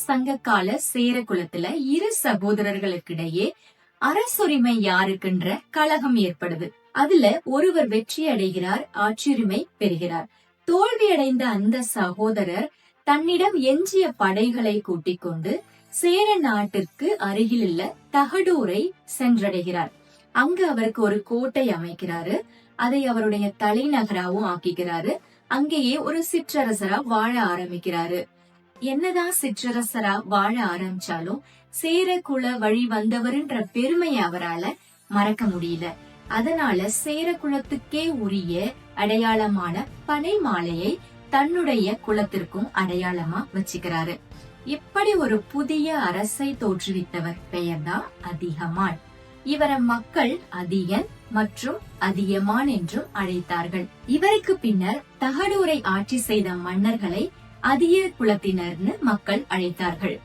சங்ககால சேர குலத்துல இரு சகோதரர்களுக்கிடையே அரசுரிமை யாருக்குன்ற கலகம் ஏற்படுது. அதுல ஒருவர் வெற்றி அடைகிறார், ஆட்சியுரிமை பெறுகிறார். தோல்வியடைந்த அந்த சகோதரர் தன்னிடம் எஞ்சிய படைகளை கூட்டிக் கொண்டு சேர நாட்டிற்கு அருகிலுள்ள தகடூரை சென்றடைகிறார். அங்கு அவருக்கு ஒரு கோட்டை அமைக்கிறாரு. அதை அவருடைய தலைநகராவும் ஆக்கிக்கிறாரு. அங்கேயே ஒரு சிற்றரசரா வாழ ஆரம்பிக்கிறாரு. என்னதான் சிற்றரசரா வாழ ஆரம்பிச்சாலும் சேர குல வழி வந்தவர்ன்ற பெருமையை அவரால மறக்க முடியல. அதனால சேர குலத்துக்கே உரிய அடையாளமான பனை மாலையை தன்னுடைய குலத்திற்கும் அடையாளமா வச்சுக்கிறாரு. இப்படி ஒரு புதிய அரசை தோற்றுவித்தவர் பெயர்தான் அதியமான். இவரை மக்கள் அதியன் மற்றும் அதியமான் என்றும் அழைத்தார்கள். இவருக்கு பின்னர் தகடூரை ஆட்சி செய்த மன்னர்களை அதிய குலத்தினர்னு மக்கள் அழைத்தார்கள்.